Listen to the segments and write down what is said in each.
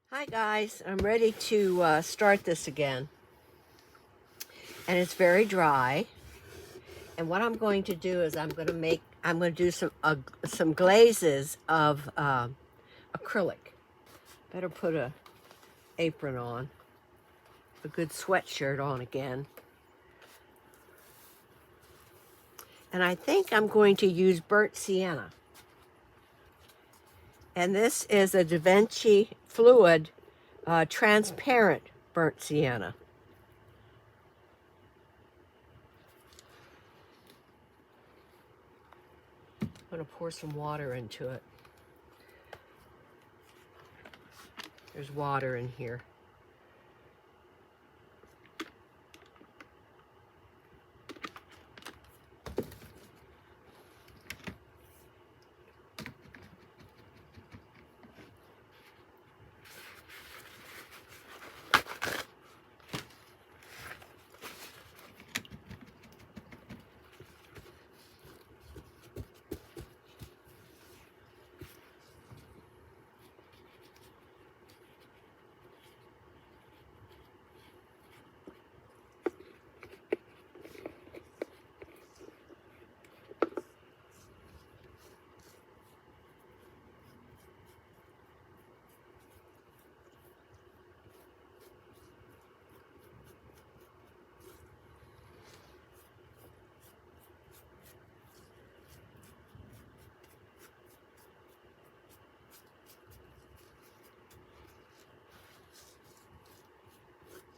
Hi guys, I'm ready to start this again. And it's very dry. And what I'm going to do is I'm going to do some glazes of acrylic. Better put a apron on, a good sweatshirt on again. And I think I'm going to use burnt sienna. And this is a Da Vinci fluid transparent burnt sienna. I'm going to pour some water into it. There's water in here.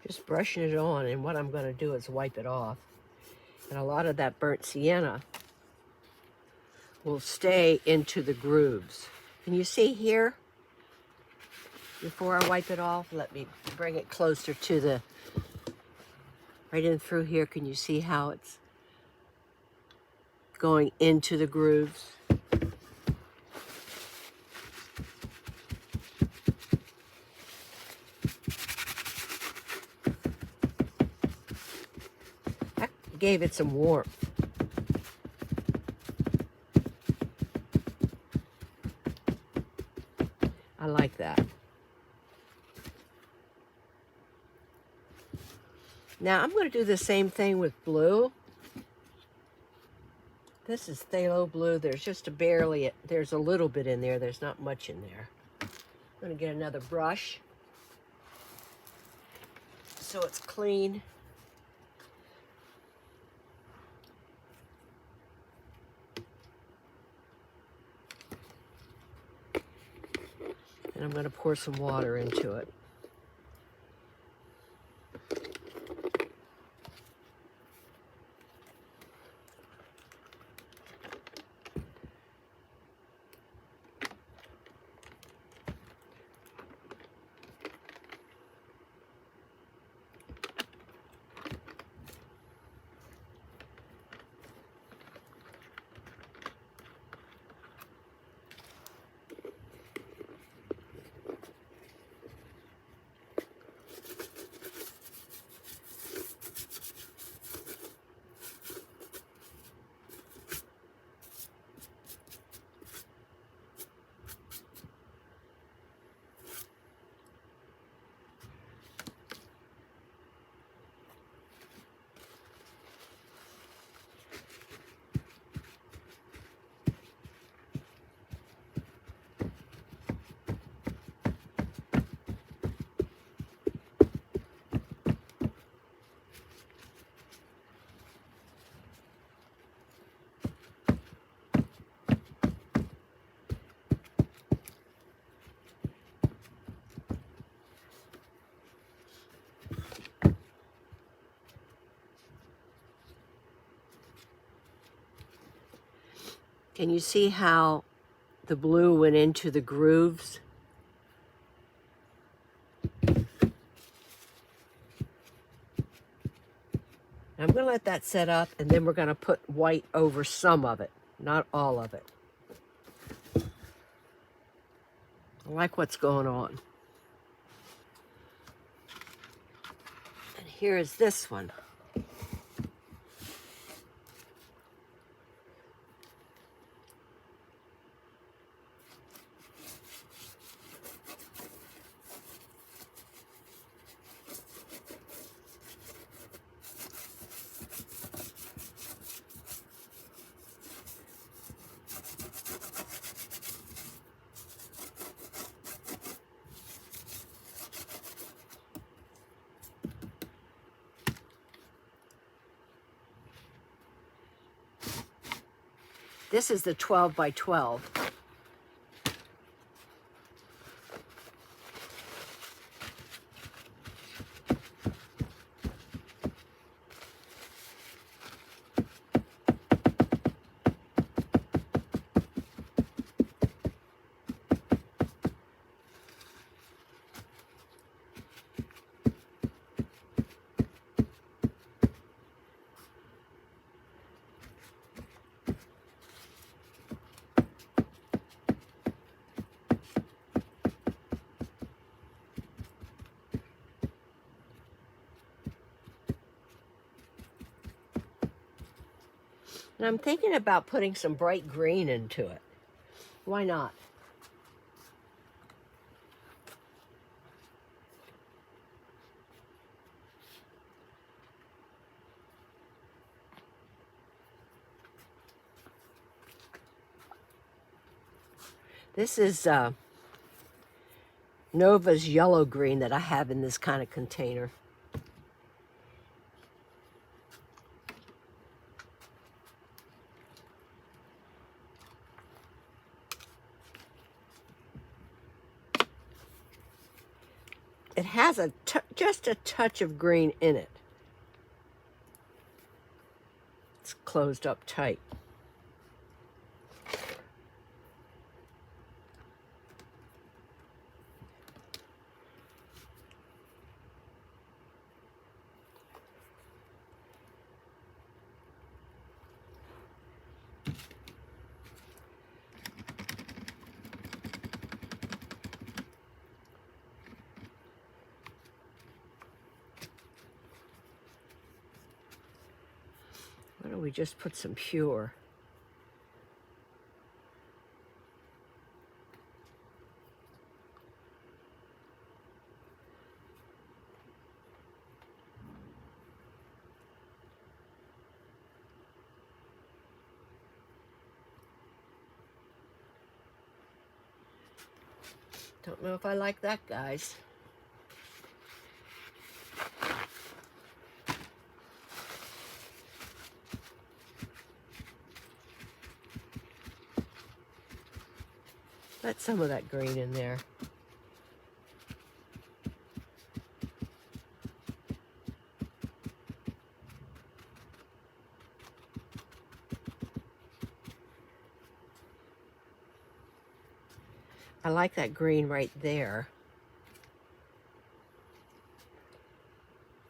Just brushing it on, and what I'm going to do is wipe it off. And a lot of that burnt sienna will stay into the grooves. Can you see here? Before I wipe it off, let me bring it closer to the, right in through here. Can you see how it's going into the grooves? That gave it some warmth. I like that. Now I'm going to do the same thing with blue. This is phthalo blue. There's just there's a little bit in there. There's not much in there. I'm going to get another brush so it's clean. And I'm going to pour some water into it. Can you see how the blue went into the grooves? I'm going to let that set up, and then we're going to put white over some of it, not all of it. I like what's going on. And here is this one. This is the 12 by 12. And I'm thinking about putting some bright green into it. Why not? This is Nova's yellow green that I have in this kind of container. It has just a touch of green in it. It's closed up tight. Why don't we just put some pure? Don't know if I like that, guys. Let some of that green in there. I like that green right there.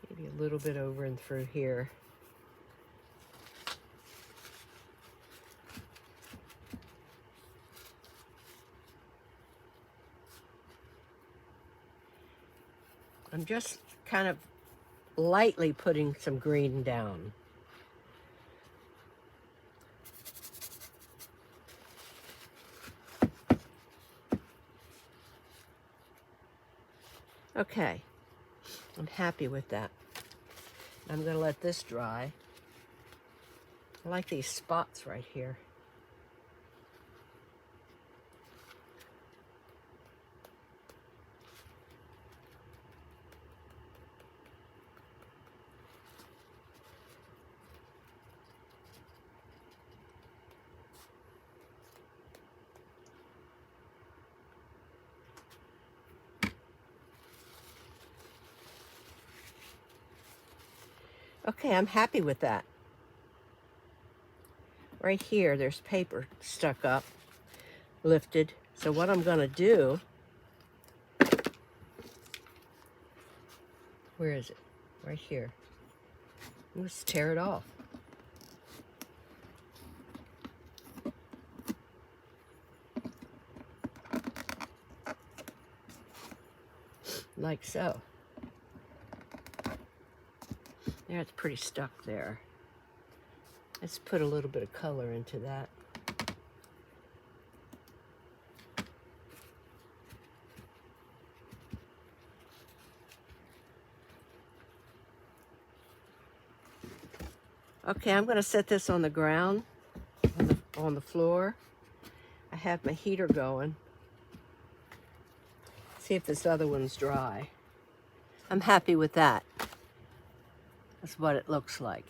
Maybe a little bit over and through here. I'm just kind of lightly putting some green down. Okay, I'm happy with that. I'm going to let this dry. I like these spots right here. Okay, I'm happy with that. Right here, there's paper stuck up, lifted. So what I'm gonna do, where is it? Right here. Let's tear it off. Like so. There, it's pretty stuck there. Let's put a little bit of color into that. Okay, I'm going to set this on the ground, on the floor. I have my heater going. See if this other one's dry. I'm happy with that. That's what it looks like.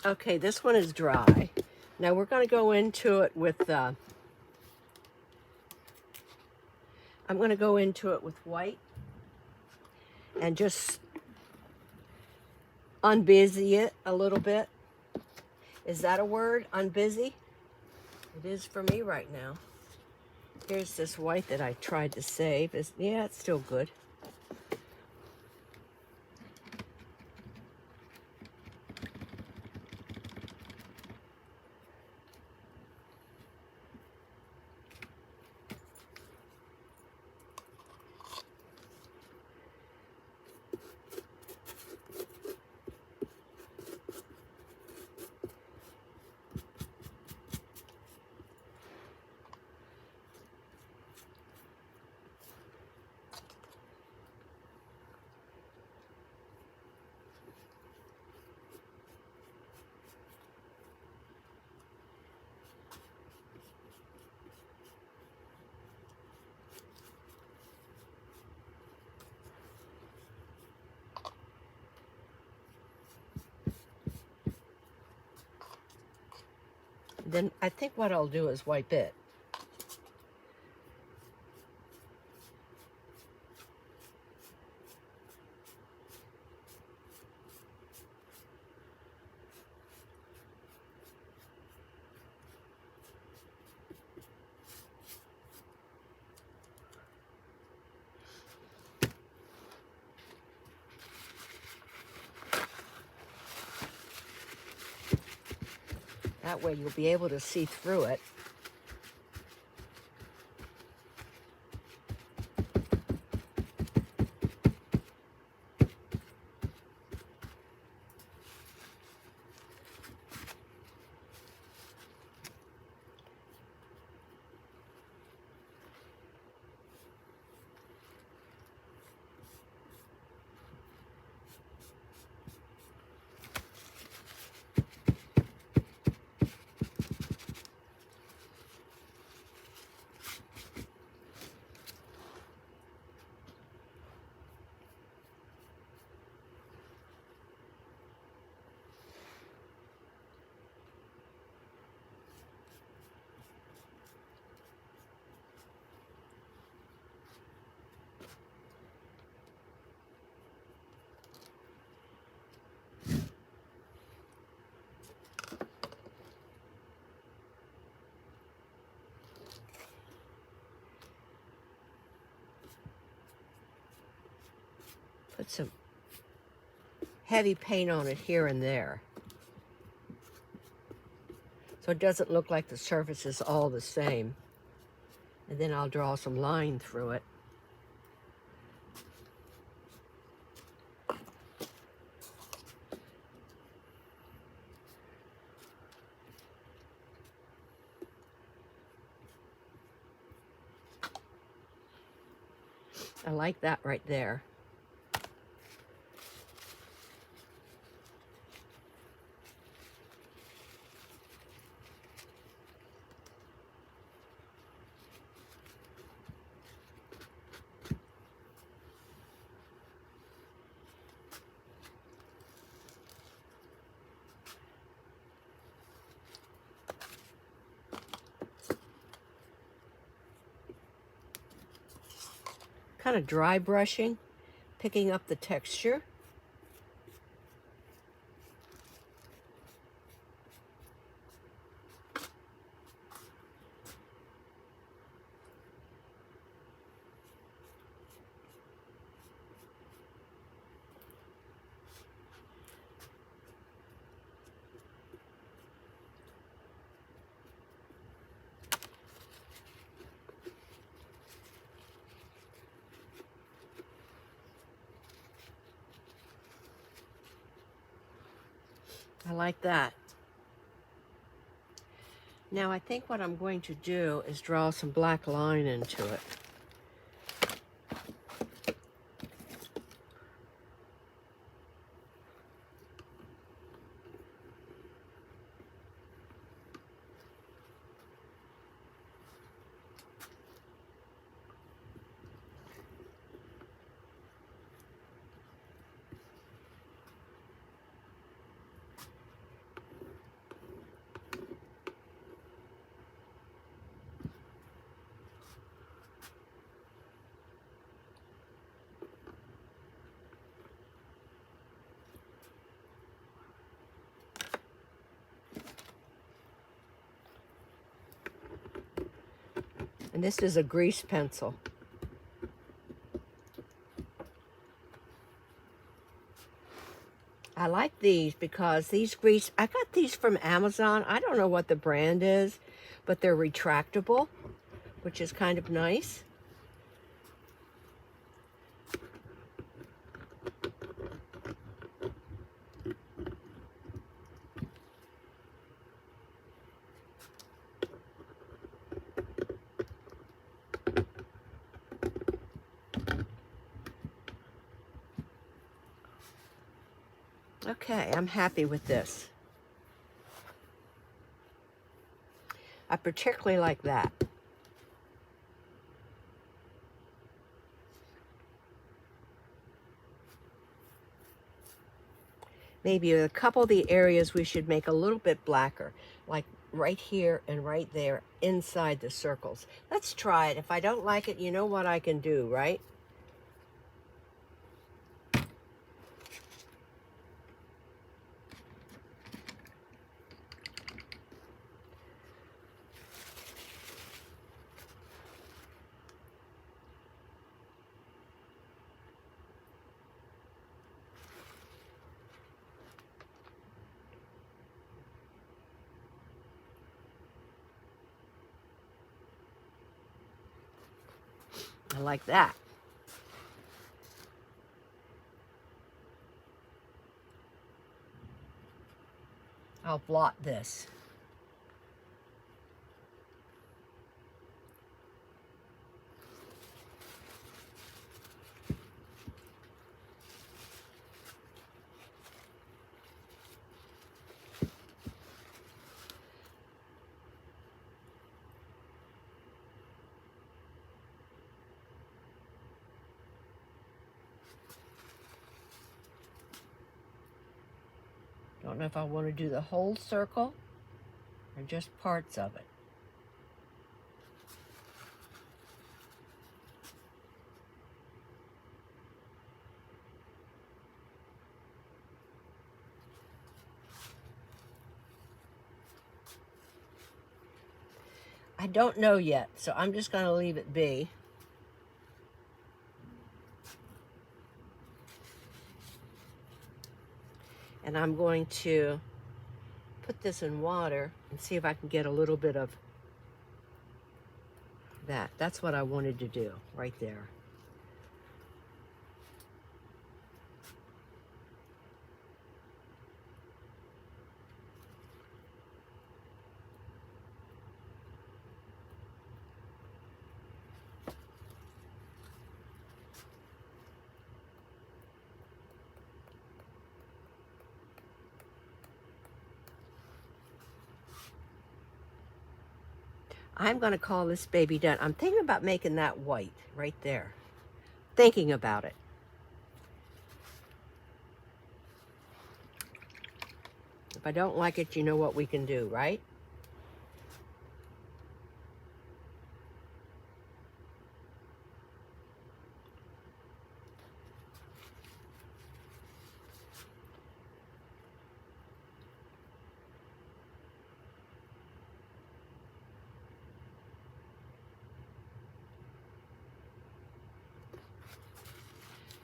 Okay, this one is dry. Now we're going to go into it with, I'm going to go into it with white and just unbusy it a little bit. Is that a word? Unbusy? It is for me right now. Here's this white that I tried to save. Yeah, it's still good. Then I think what I'll do is wipe it. That way you'll be able to see through it. Put some heavy paint on it here and there, so it doesn't look like the surface is all the same. And then I'll draw some line through it. I like that right there. Kind of dry brushing, picking up the texture. I like that. Now I think what I'm going to do is draw some black line into it. And this is a grease pencil. I like these because these grease, I got these from Amazon. I don't know what the brand is, but they're retractable, which is kind of nice. Okay, I'm happy with this. I particularly like that. Maybe a couple of the areas we should make a little bit blacker, like right here and right there inside the circles. Let's try it. If I don't like it, you know what I can do, right? I like that. I'll blot this. Don't know if I want to do the whole circle or just parts of it. I don't know yet, so I'm just going to leave it be. And I'm going to put this in water and see if I can get a little bit of that. That's what I wanted to do right there. I'm going to call this baby done. I'm thinking about making that white right there. Thinking about it. If I don't like it, you know what we can do, right?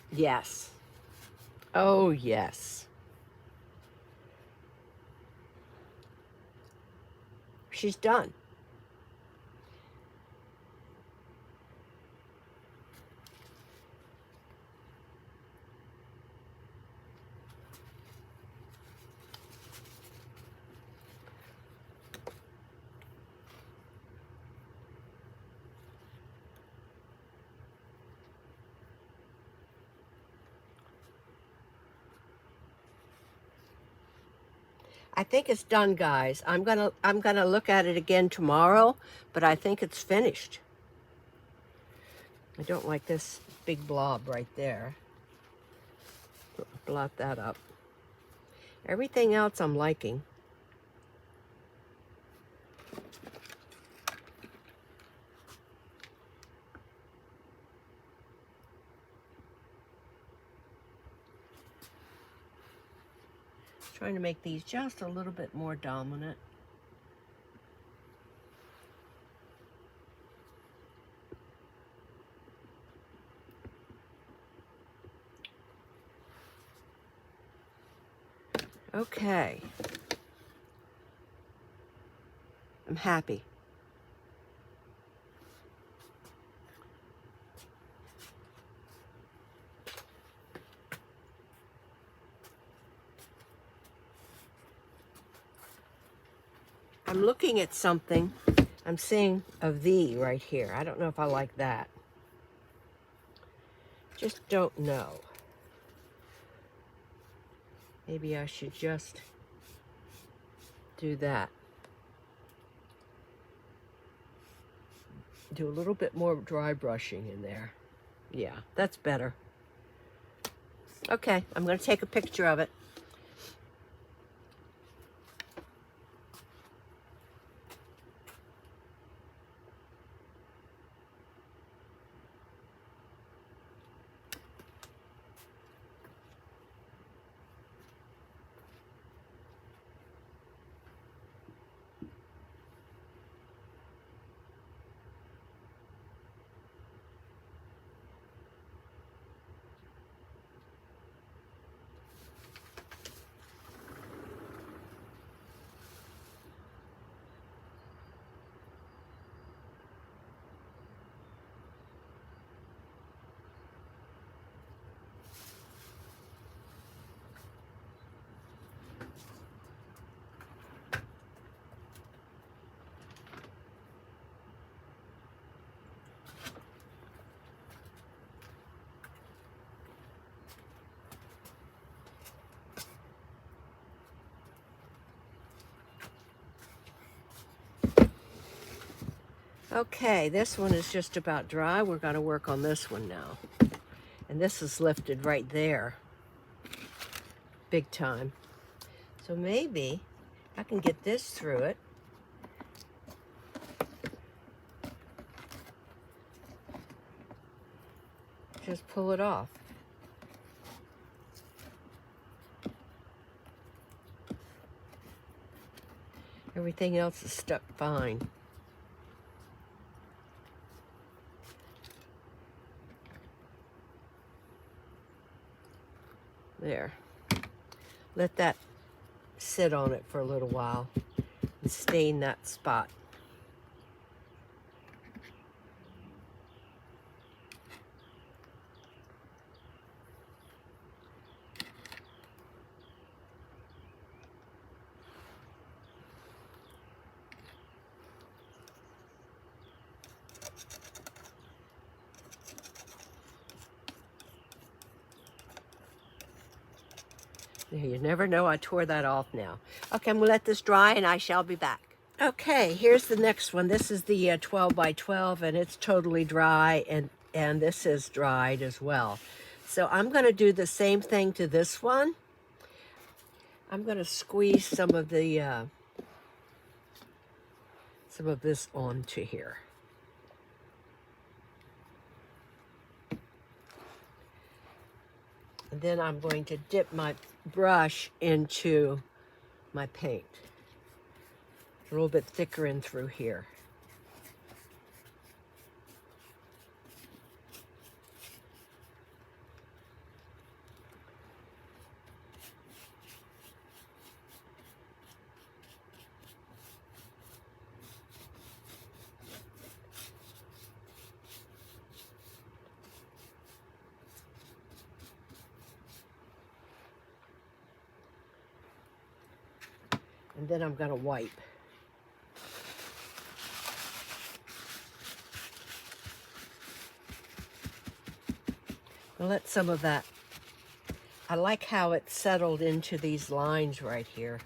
Yes. Oh, yes. She's done. I think it's done, guys. I'm gonna look at it again tomorrow, but I think it's finished. I don't like this big blob right there. Blot that up. Everything else I'm liking. Trying to make these just a little bit more dominant. Okay. I'm happy. I'm looking at something. I'm seeing a V right here. I don't know if I like that. Just don't know. Maybe I should just do that. Do a little bit more dry brushing in there. Yeah, that's better. Okay, I'm going to take a picture of it. Okay, this one is just about dry. We're going to work on this one now. And this is lifted right there. Big time. So maybe I can get this through it. Just pull it off. Everything else is stuck fine. There. Let that sit on it for a little while and stain that spot. You never know, I tore that off now. Okay, I'm gonna let this dry and I shall be back. Okay, here's the next one. This is the 12 by 12 and it's totally dry and this is dried as well. So I'm gonna do the same thing to this one. I'm gonna squeeze some of this onto here. And then I'm going to dip my brush into my paint. A little bit thicker in through here. And then I'm going to wipe. I'll let some of that, I like how it settled into these lines right here.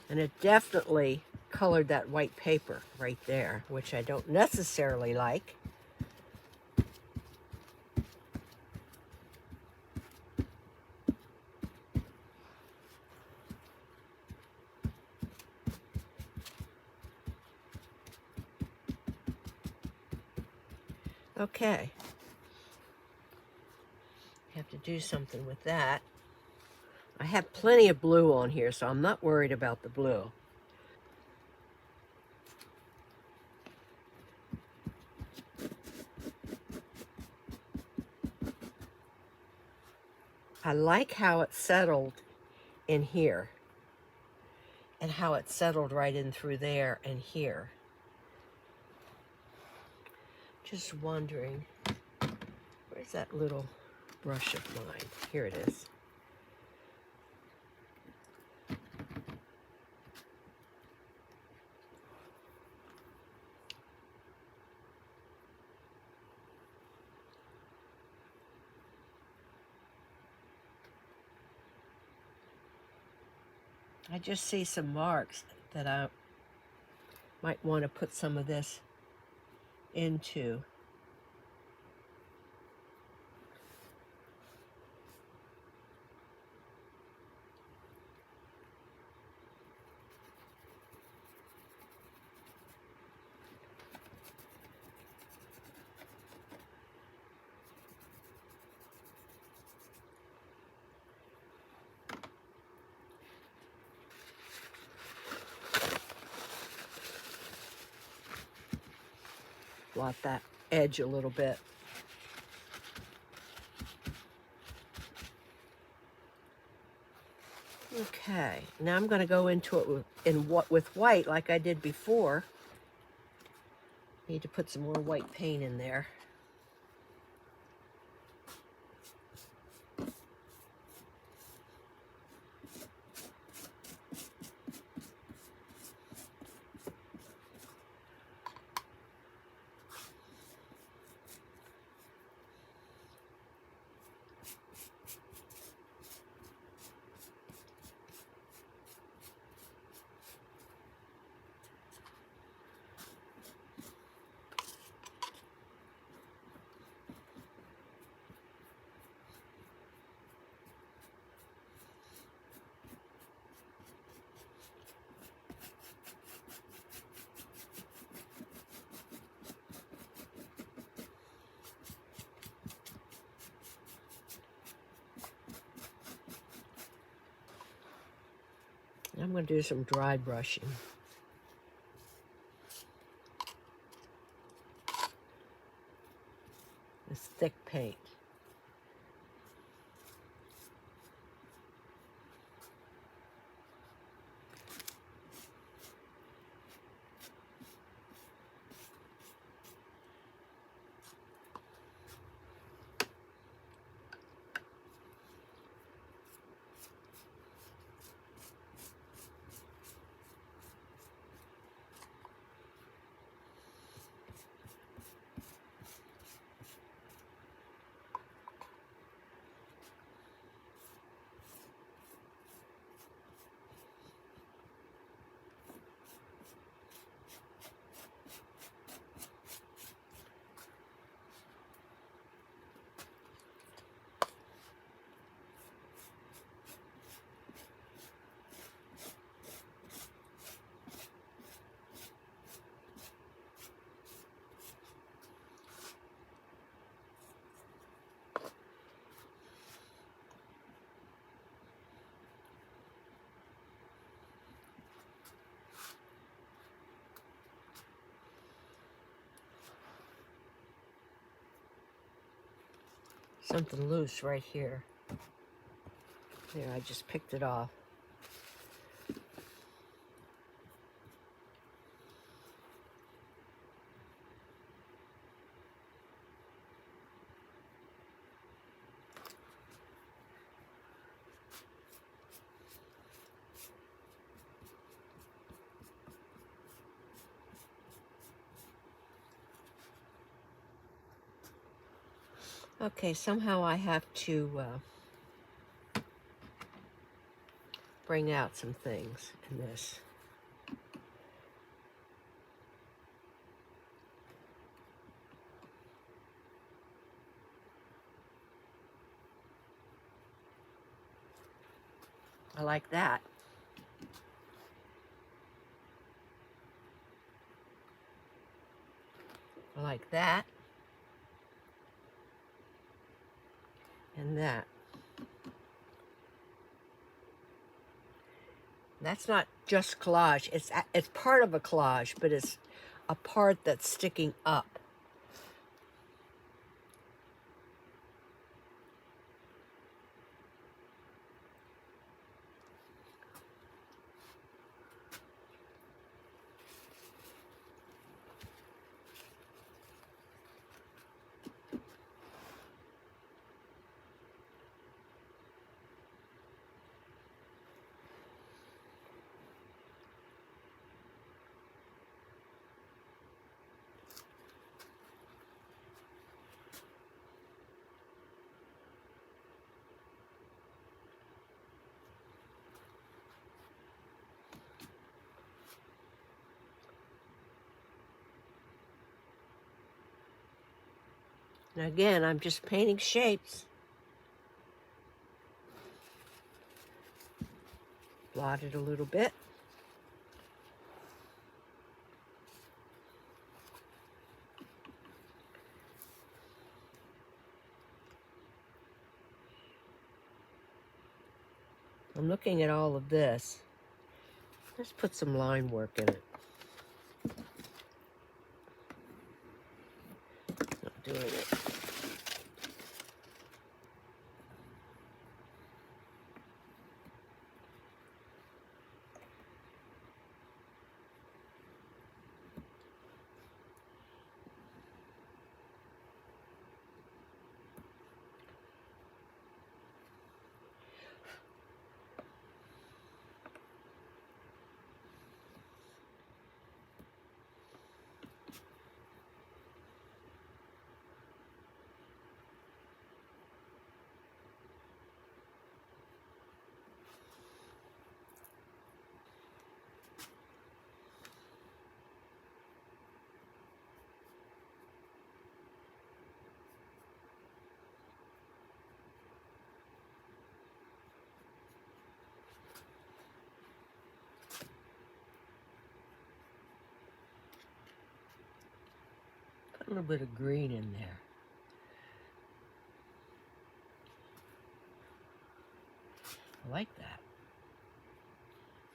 And it definitely colored that white paper right there, which I don't necessarily like. Okay. Have to do something with that. I have plenty of blue on here, so I'm not worried about the blue. I like how it settled in here and how it settled right in through there and here. Just wondering, where's that little brush of mine? Here it is. I just see some marks that I might want to put some of this into. Blot that edge a little bit. Okay, now I'm going to go into it with white like I did before. Need to put some more white paint in there. I'm going to do some dry brushing. This thick paint. Something loose right here. There, I just picked it off. Okay, somehow I have to bring out some things in this. I like that. I like that. And that. That's not just collage. It's part of a collage, but it's a part that's sticking up. And again, I'm just painting shapes. Blot it a little bit. I'm looking at all of this. Let's put some line work in it. Not doing it. Put a little bit of green in there. I like that.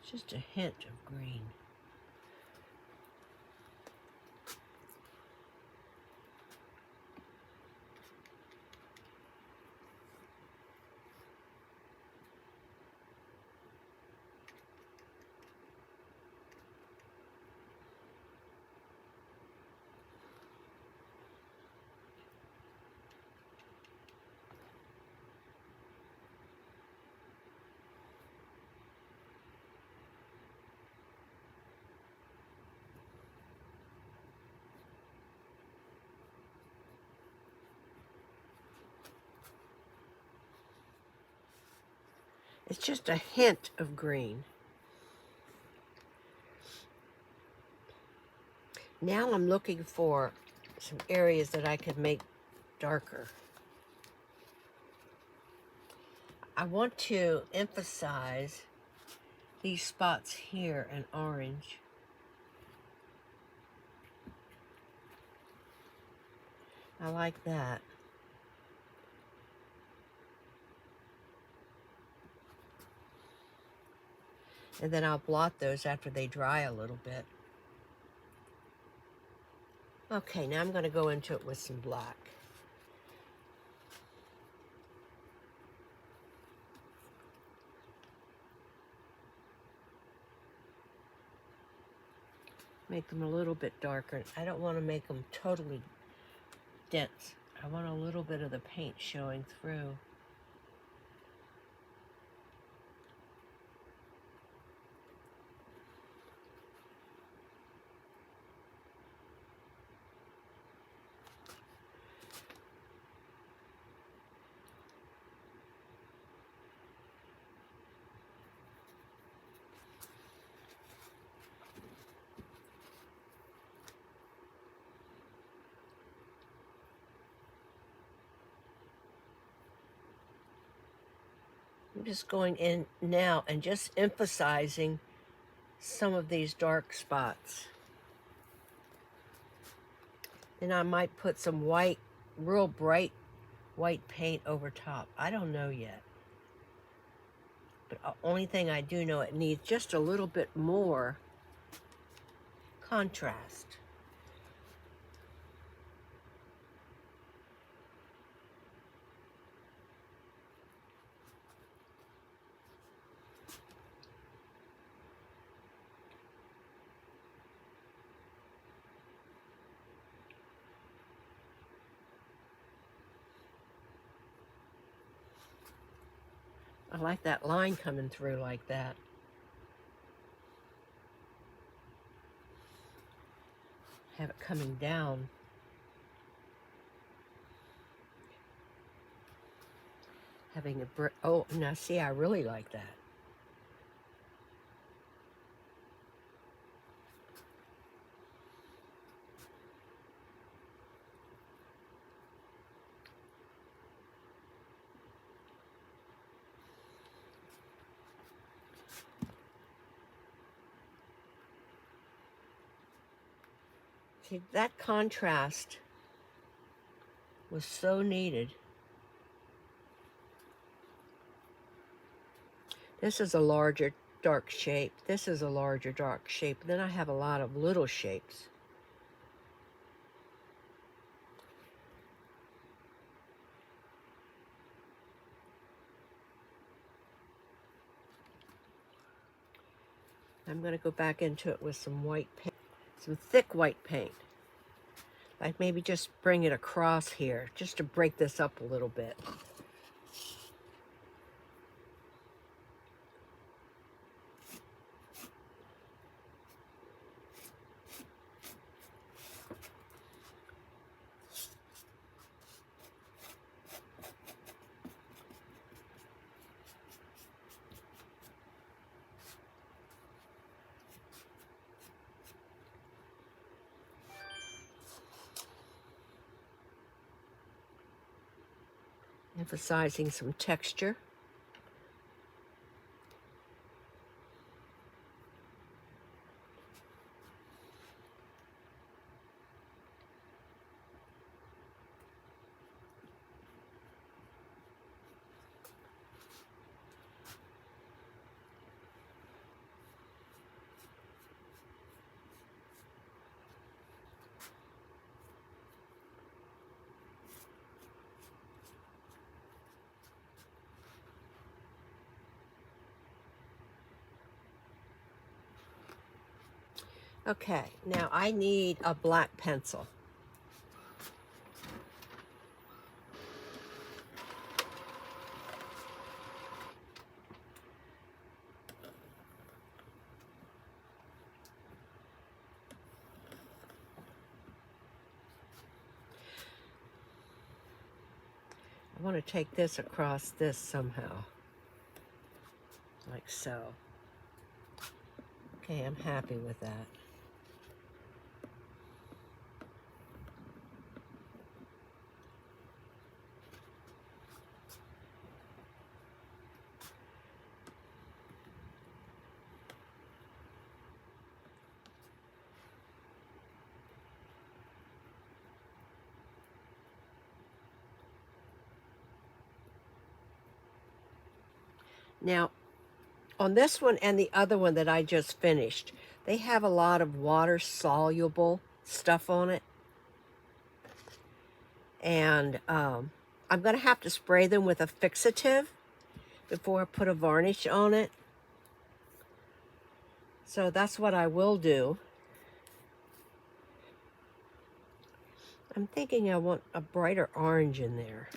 It's just a hint of green. It's just a hint of green. Now I'm looking for some areas that I could make darker. I want to emphasize these spots here in orange. I like that. And then I'll blot those after they dry a little bit. Okay, now I'm going to go into it with some black. Make them a little bit darker. I don't want to make them totally dense. I want a little bit of the paint showing through. I'm just going in now and just emphasizing some of these dark spots. And I might put some white, real bright white paint over top. I don't know yet. But the only thing I do know, it needs just a little bit more contrast. I like that line coming through like that. Have it coming down. Having a brick. Oh, now see, I really like that. See, that contrast was so needed. This is a larger dark shape. This is a larger dark shape. Then I have a lot of little shapes. I'm going to go back into it with some white paint, some thick white paint. Like maybe just bring it across here, just to break this up a little bit. Emphasizing some texture. Okay, now I need a black pencil. I want to take this across this somehow, like so. Okay, I'm happy with that. Now, on this one and the other one that I just finished, they have a lot of water-soluble stuff on it. And I'm going to have to spray them with a fixative before I put a varnish on it. So that's what I will do. I'm thinking I want a brighter orange in there.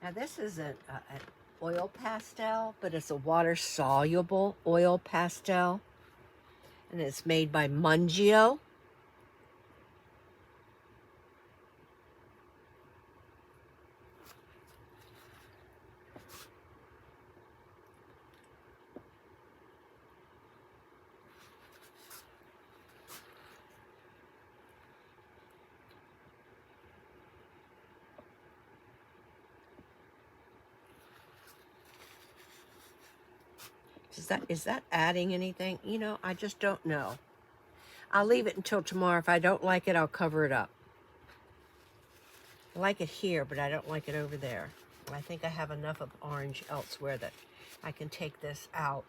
Now this is an oil pastel, but it's a water-soluble oil pastel. And it's made by Mungio. Is that adding anything? You know, I just don't know. I'll leave it until tomorrow. If I don't like it, I'll cover it up. I like it here, but I don't like it over there. I think I have enough of orange elsewhere that I can take this out.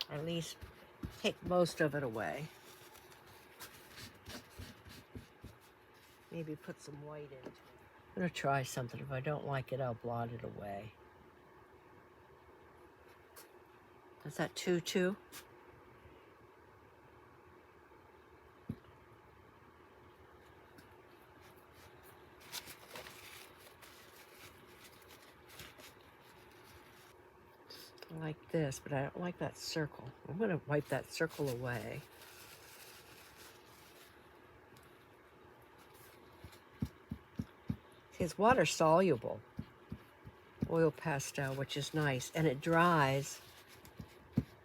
Or at least take most of it away. Maybe put some white into it. I'm going to try something. If I don't like it, I'll blot it away. Is that too? like this, but I don't like that circle. I'm going to wipe that circle away. It's water soluble oil pastel, which is nice, and it dries.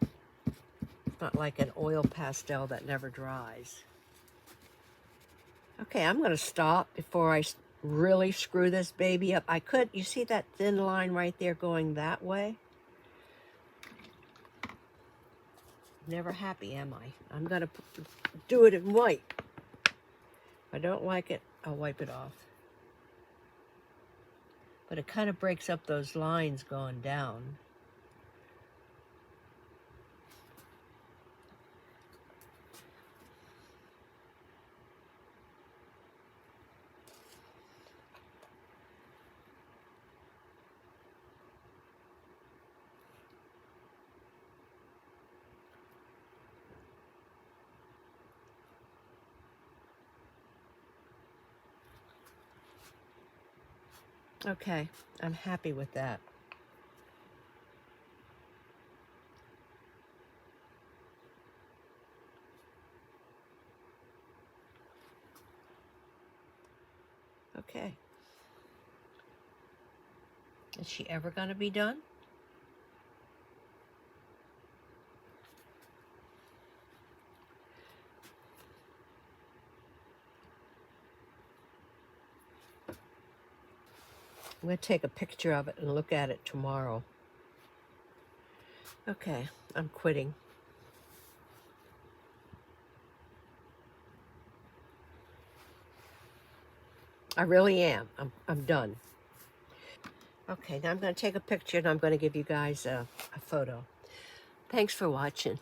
It's not like an oil pastel that never dries. Okay, I'm going to stop before I really screw this baby up. I could, you see that thin line right there going that way? Never happy, am I? I'm going to do it in white. If I don't like it, I'll wipe it off. But it kind of breaks up those lines going down. Okay, I'm happy with that. Okay. Is she ever going to be done? I'm going to take a picture of it and look at it tomorrow. Okay, I'm quitting. I really am. I'm done. Okay, now I'm going to take a picture and I'm going to give you guys a photo. Thanks for watching.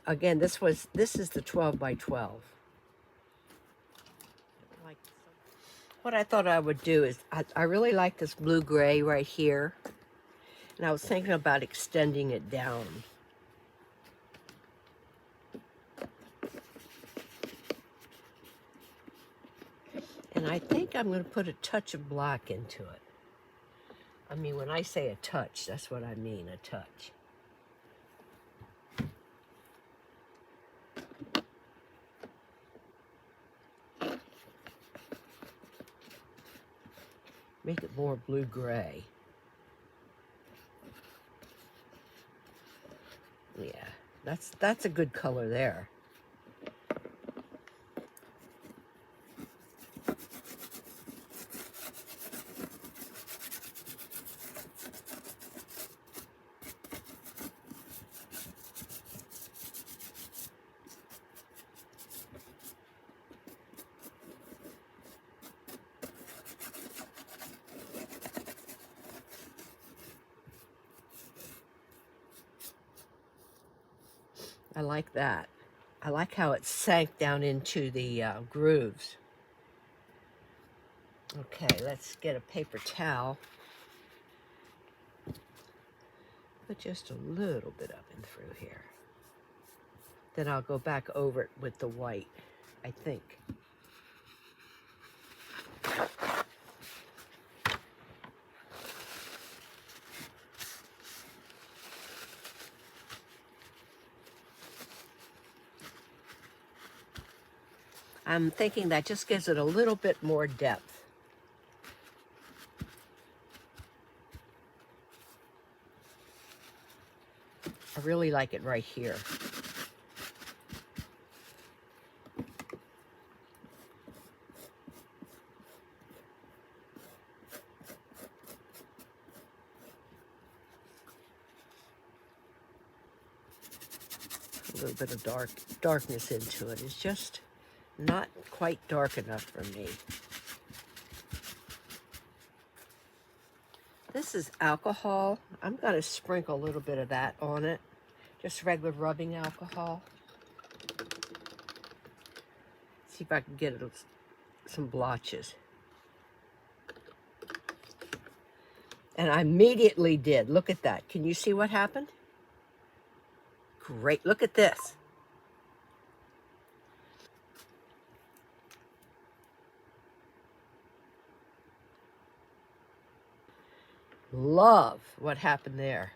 Again, this is the 12 by 12. What I thought I would do is, I really like this blue-gray right here. And I was thinking about extending it down. And I think I'm going to put a touch of black into it. I mean, when I say a touch, that's what I mean, a touch. Make it more blue-gray. Yeah, that's a good color there. I like that. I like how it sank down into the grooves. Okay, let's get a paper towel. Put just a little bit up and through here. Then I'll go back over it with the white, I think. I'm thinking that just gives it a little bit more depth. I really like it right here. A little bit of darkness into it. It's just not quite dark enough for me. This is alcohol. I'm going to sprinkle a little bit of that on it. Just regular rubbing alcohol. See if I can get some blotches. And I immediately did. Look at that. Can you see what happened? Great. Look at this. Love what happened there.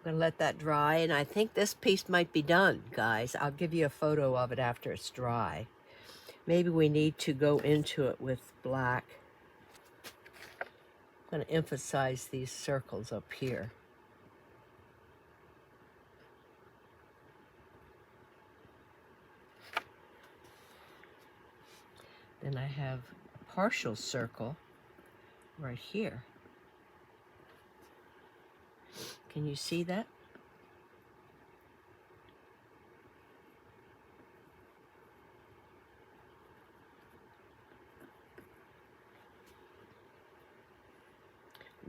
I'm gonna let that dry, and I think this piece might be done, guys. I'll give you a photo of it after it's dry. Maybe we need to go into it with black. I'm gonna emphasize these circles up here. Then I have a partial circle right here. Can you see that?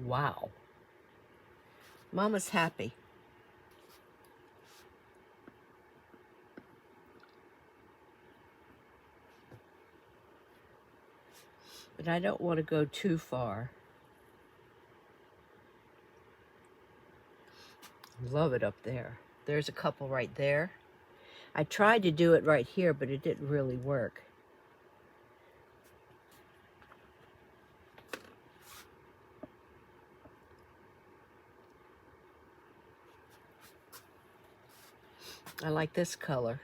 Wow. Mama's happy. But I don't want to go too far. Love it up there. There's a couple right there. I tried to do it right here, but it didn't really work. I like this color.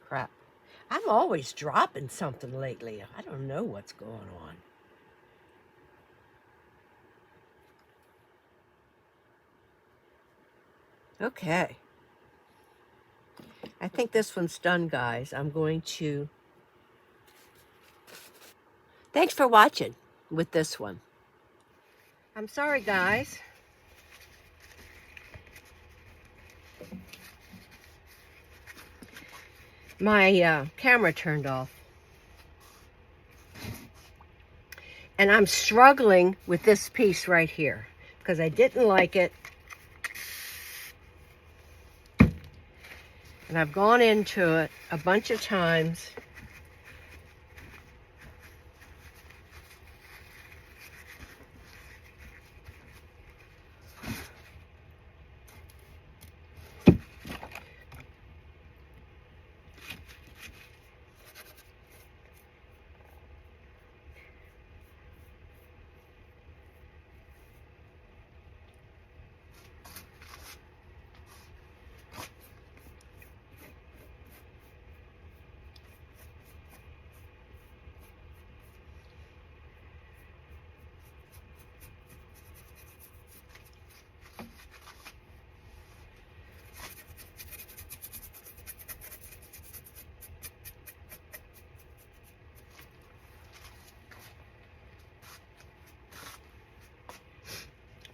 Crap. I'm always dropping something lately. I don't know what's going on. Okay. I think this one's done, guys. I'm going to... Thanks for watching with this one. I'm sorry, guys. My camera turned off. And I'm struggling with this piece right here because I didn't like it. And I've gone into it a bunch of times.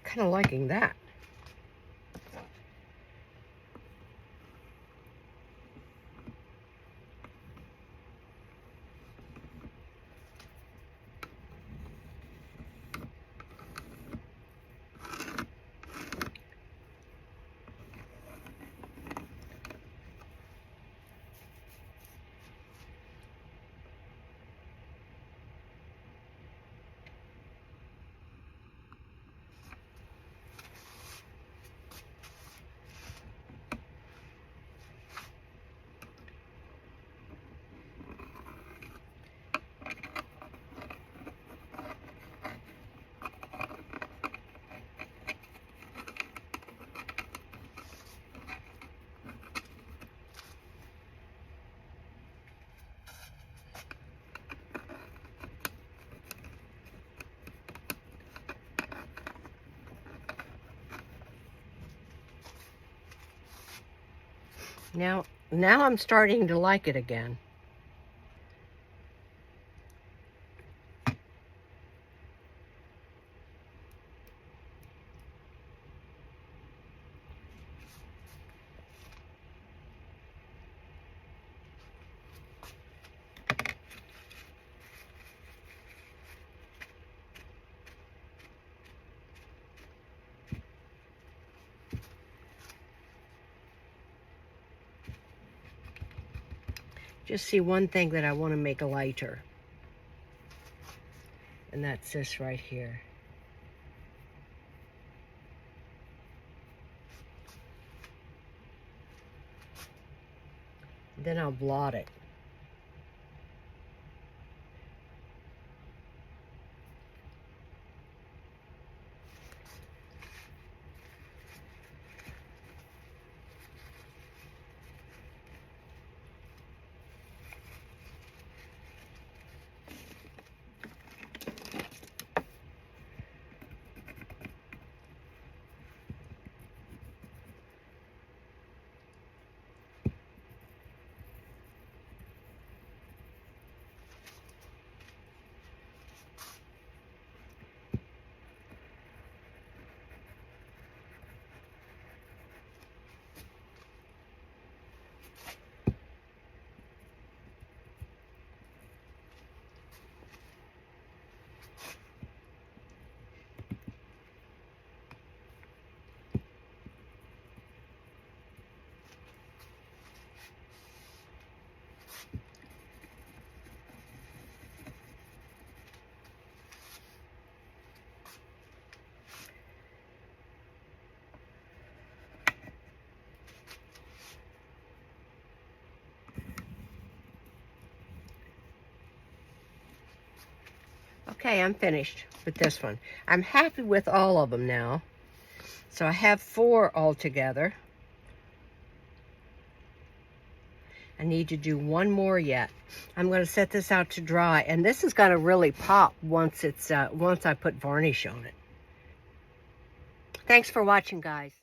Kind of liking that. Now I'm starting to like it again. Just see one thing that I want to make lighter. And that's this right here. Then I'll blot it. Okay, I'm finished with this one. I'm happy with all of them now. So I have 4 altogether. I need to do 1 more yet. I'm going to set this out to dry, and this is going to really pop once I put varnish on it. Thanks for watching, guys.